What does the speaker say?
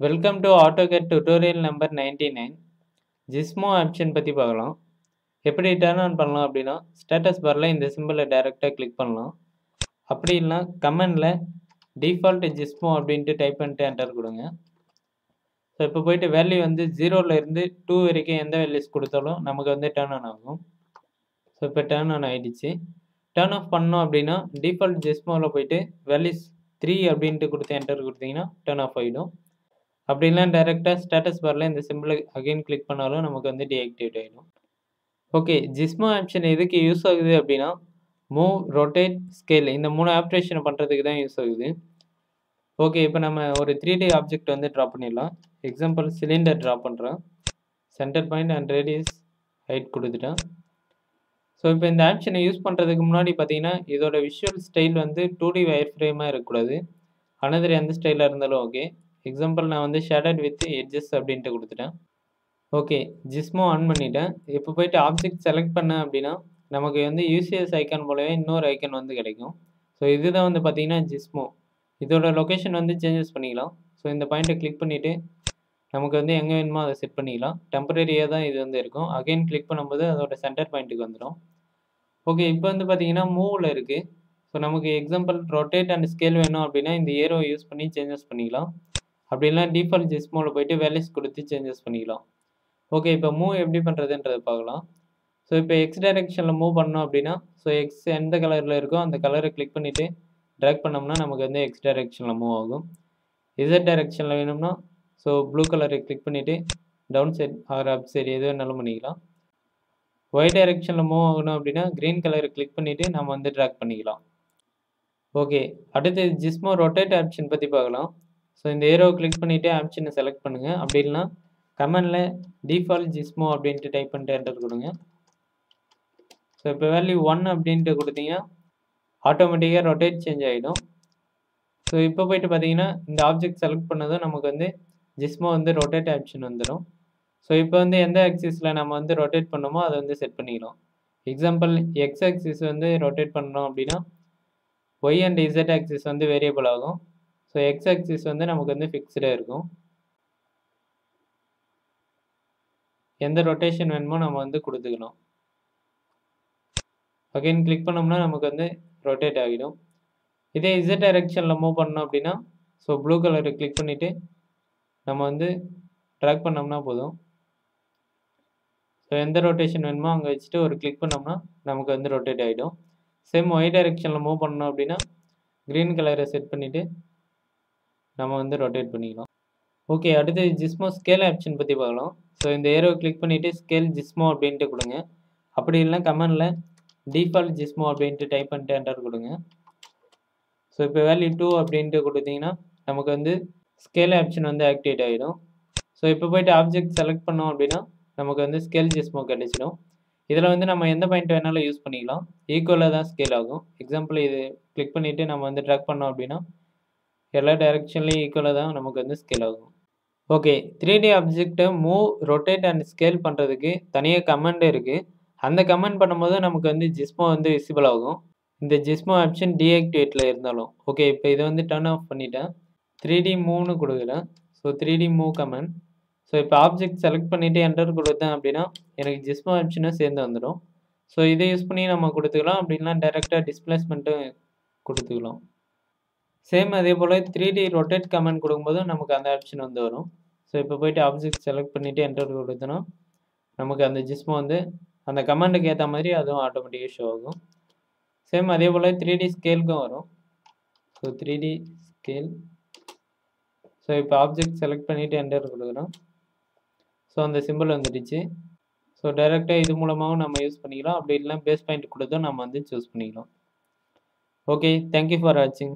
Welcome to Autocad tutorial number 99. Gizmo option பத்தி பார்க்கலாம். எப்படி டர்ன் ஆன் பண்ணலாம் அப்படின்னா ஸ்டேட்டஸ் பாரில் இந்த சிம்பிளை டைரெக்டாக கிளிக் பண்ணலாம். அப்படி இல்லைனா கமெண்டில் டிஃபால்ட் ஜிஸ்மோ அப்படின்ட்டு டைப் பண்ணிட்டு என்டர் கொடுங்க. ஸோ இப்போ போயிட்டு வேல்யூ வந்து 0லேருந்து 2 வரைக்கும் எந்த வேல்யூஸ் கொடுத்தாலும் நமக்கு வந்து டர்ன் ஆன் ஆகும். ஸோ இப்போ டர்ன் ஆன் ஆகிடுச்சு. டர்ன் ஆஃப் பண்ணோம் அப்படின்னா டிஃபால்ட் ஜிஸ்மோவில் போயிட்டு வேல்யூஸ் 3 அப்படின்ட்டு கொடுத்து என்டர் கொடுத்தீங்கன்னா டர்ன் ஆஃப் ஆகிடும். அப்படிலாம் டைரெக்டாக ஸ்டேட்டஸ் பாரில் இந்த சிம்பிளை அகைன் கிளிக் பண்ணாலும் நமக்கு வந்து டீஆக்டிவேட் ஆகிடும். ஓகே, ஜிஸ்மோ ஆப்ஷன் எதுக்கு யூஸ் ஆகுது அப்படின்னா மூவ், ரொட்டேட், ஸ்கேல் இந்த 3 ஆப்ரேஷனை பண்ணுறதுக்கு தான் யூஸ் ஆகுது. ஓகே, இப்போ நம்ம ஒரு 3D ஆப்ஜெக்ட் வந்து ட்ரா பண்ணிடலாம். எக்ஸாம்பிள் சிலிண்டர் ட்ரா பண்ணுறேன். Centre point and radius height கொடுத்துட்டேன். ஸோ இப்போ இந்த ஆப்ஷனை யூஸ் பண்ணுறதுக்கு முன்னாடி பார்த்தீங்கன்னா இதோட விஷுவல் ஸ்டைல் வந்து 2D வயர் ஃப்ரேமாக இருக்கக்கூடாது. அனதர் எந்த ஸ்டைலாக இருந்தாலும் ஓகே. எக்ஸாம்பிள் நான் வந்து ஷேடட் வித் எட்ஜஸ் அப்படின்ட்டு கொடுத்துட்டேன். ஓகே, ஜிஸ்மோ ஆன் பண்ணிட்டேன். இப்போ போயிட்டு ஆப்ஜெக்ட் செலக்ட் பண்ணேன் அப்படின்னா நமக்கு வந்து யூசிஎஸ் ஐக்கான் போலவே இன்னொரு ஐக்கான் வந்து கிடைக்கும். ஸோ இதுதான் வந்து பார்த்தீங்கன்னா ஜிஸ்மோ. இதோட லொக்கேஷன் வந்து சேஞ்சஸ் பண்ணிக்கலாம். ஸோ இந்த பாயிண்ட்டை கிளிக் பண்ணிவிட்டு நமக்கு வந்து எங்கே வேணுமோ அதை செட் பண்ணிக்கலாம். டெம்பரரியாக தான் இது வந்து இருக்கும். அகைன் கிளிக் பண்ணும்போது அதோட சென்டர் பாயிண்ட்டுக்கு வந்துடும். ஓகே, இப்போ வந்து பார்த்தீங்கன்னா மூவில் இருக்குது. ஸோ நமக்கு எக்ஸாம்பிள் ரொட்டேட் அண்ட் ஸ்கேல் வேணும் அப்படின்னா இந்த ஏரோவை யூஸ் பண்ணி சேஞ்சஸ் பண்ணிக்கலாம். அப்படிலாம் டிஃபால்ட் ஜிஸ்மோவில் போய்ட்டு வேல்யூஸ் கொடுத்து சேஞ்சஸ் பண்ணிக்கலாம். ஓகே, இப்போ மூவ் எப்படி பண்ணுறதுன்றதை பார்க்கலாம். ஸோ இப்போ எக்ஸ் டைரெக்ஷனில் மூவ் பண்ணோம் அப்படின்னா ஸோ எக்ஸ் எந்த கலரில் இருக்கோ அந்த கலரை கிளிக் பண்ணிவிட்டு ட்ராக் பண்ணோம்னா நமக்கு வந்து எக்ஸ் டைரெக்ஷனில் மூவ் ஆகும். இசட் டைரெக்ஷனில் வேணும்னா ஸோ ப்ளூ கலரை கிளிக் பண்ணிவிட்டு down side or up side எது வேணாலும் பண்ணிக்கலாம். ஒய் டைரெக்ஷனில் மூவ் ஆகணும் அப்படின்னா க்ரீன் கலரை கிளிக் பண்ணிவிட்டு நம்ம வந்து ட்ராக் பண்ணிக்கலாம். ஓகே, அடுத்து ஜிஸ்மோ ரொட்டேட் ஆப்ஷன் பற்றி பார்க்கலாம். ஸோ இந்த ஏரோ கிளிக் பண்ணிவிட்டு ஆப்ஷனை செலக்ட் பண்ணுங்கள். அப்படி இல்லைனா கமெண்டில் டிஃபால்ட் ஜிஸ்மோ அப்படின்ட்டு டைப் பண்ணிட்டு என்டர் கொடுங்க. ஸோ இப்போ வேல்யூ 1 அப்படின்ட்டு கொடுத்தீங்கன்னா ஆட்டோமேட்டிக்காக ரொட்டேட் சேஞ்ச் ஆகிடும். ஸோ இப்போ போய்ட்டு பார்த்தீங்கன்னா இந்த ஆப்ஜெக்ட் செலக்ட் பண்ணதும் நமக்கு வந்து ஜிஸ்மோ வந்து ரொட்டேட் ஆப்ஷன் வந்துடும். ஸோ இப்போ வந்து எந்த ஆக்சிஸில் நம்ம வந்து ரொட்டேட் பண்ணோமோ அதை வந்து செட் பண்ணிக்கலாம். எக்ஸாம்பிள் எக்ஸ் ஆக்சிஸ் வந்து ரொட்டேட் பண்ணோம் அப்படின்னா ஒய் அண்ட் இசட் ஆக்சிஸ் வந்து வேரியபிள் ஆகும். ஸோ எக்ஸ் ஆக்சிஸ் வந்து நமக்கு வந்து ஃபிக்ஸ்டாக இருக்கும். எந்த ரொட்டேஷன் வேணுமோ நம்ம வந்து கொடுத்துக்கலாம். அகைன் கிளிக் பண்ணோம்னா நமக்கு வந்து ரொட்டேட் ஆகிடும். இதே இசட் டைரெக்ஷனில் மூவ் பண்ணோம் அப்படின்னா ஸோ ப்ளூ கலரை கிளிக் பண்ணிவிட்டு நம்ம வந்து ட்ராக் பண்ணோம்னா போதும். ஸோ எந்த ரொட்டேஷன் வேணுமோ அங்கே வச்சுட்டு ஒரு கிளிக் பண்ணோம்னா நமக்கு வந்து ரொட்டேட் ஆகிடும். சேம் ஒய் டைரெக்ஷனில் மூவ் பண்ணோம் அப்படின்னா க்ரீன் கலரை செட் பண்ணிவிட்டு நம்ம வந்து ரொட்டேட் பண்ணிக்கலாம். ஓகே, அடுத்து ஜிஸ்மோ ஸ்கேல் ஆப்ஷன் பற்றி பார்க்கலாம். ஸோ இந்த ஏரோ கிளிக் பண்ணிவிட்டு ஸ்கேல் ஜிஸ்மோ அப்படின்ட்டு கொடுங்க. அப்படி இல்லைனா கமெண்டில் டிஃபால்ட் ஜிஸ்மோ அப்படின்ட்டு டைப் பண்ணிட்டு என்டர் கொடுங்க. ஸோ இப்போ வேல்யூ 2 அப்படின்ட்டு கொடுத்தீங்கன்னா நமக்கு வந்து ஸ்கேல் ஆப்ஷன் வந்து ஆக்டிவேட் ஆகிடும். ஸோ இப்போ போய்ட்டு ஆப்ஜெக்ட் செலக்ட் பண்ணோம் அப்படின்னா நமக்கு வந்து ஸ்கேல் ஜிஸ்மோ கிடைச்சிடும். இதில் வந்து நம்ம எந்த பாயிண்ட் வேணாலும் யூஸ் பண்ணிக்கலாம். ஈக்குவலாக தான் ஸ்கேல் ஆகும். எக்ஸாம்பிள் இது கிளிக் பண்ணிவிட்டு நம்ம வந்து ட்ராக் பண்ணோம் அப்படின்னா எல்லா டைரெக்ஷன்லேயும் ஈக்குவலாக தான் நமக்கு வந்து ஸ்கேல் ஆகும். ஓகே, 3D ஆப்ஜெக்டை மூவ், ரொட்டேட் அண்ட் ஸ்கேல் பண்ணுறதுக்கு தனியாக கமெண்ட் இருக்குது. அந்த கமெண்ட் பண்ணும்போது நமக்கு வந்து ஜிஸ்மோ வந்து விசிபிள் ஆகும். இந்த ஜிஸ்மோ ஆப்ஷன் டீஆக்டிவேட்டில் இருந்தாலும். ஓகே, இப்போ இதை வந்து டர்ன் ஆஃப் பண்ணிட்டேன். 3D மூவ்னு கொடுக்குறேன். So 3D move comment. So இப்போ ஆப்ஜெக்ட் செலக்ட் பண்ணிவிட்டு என்டர் கொடுத்தேன் அப்படின்னா எனக்கு ஜிஸ்மோ ஆப்ஷனும் சேர்ந்து வந்துடும். ஸோ இதை யூஸ் பண்ணி நம்ம கொடுத்துக்கலாம். அப்படின்னா டைரெக்டாக டிஸ்பிளேஸ்மெண்ட்டும் கொடுத்துக்கலாம். சேம் அதே போல் 3D ரொட்டேட் கமெண்ட் கொடுக்கும்போது நமக்கு அந்த ஆப்ஷன் வந்து வரும். ஸோ இப்போ போய்ட்டு ஆப்ஜெக்ட் செலக்ட் பண்ணிவிட்டு என்டர் கொடுத்தோன்னா நமக்கு அந்த ஜிஸ்மோ வந்து அந்த கமெண்டுக்கு ஏற்ற மாதிரி அதுவும் ஆட்டோமேட்டிக்காக ஷோ ஆகும். சேம் அதே போல் 3D ஸ்கேலுக்கும் வரும். So 3D scale. ஸோ இப்போ ஆப்ஜெக்ட் செலக்ட் பண்ணிவிட்டு என்டர் கொடுக்குறோம். ஸோ அந்த சிம்பிள் வந்துடுச்சு. ஸோ டைரெக்டாக இது மூலமாகவும் நம்ம யூஸ் பண்ணிக்கலாம். அப்படி இல்லைனா பேஸ் பாயிண்ட் கொடுத்தும் நம்ம வந்து சூஸ் பண்ணிக்கலாம். ஓகே, தேங்க்யூ ஃபார் வாட்சிங்.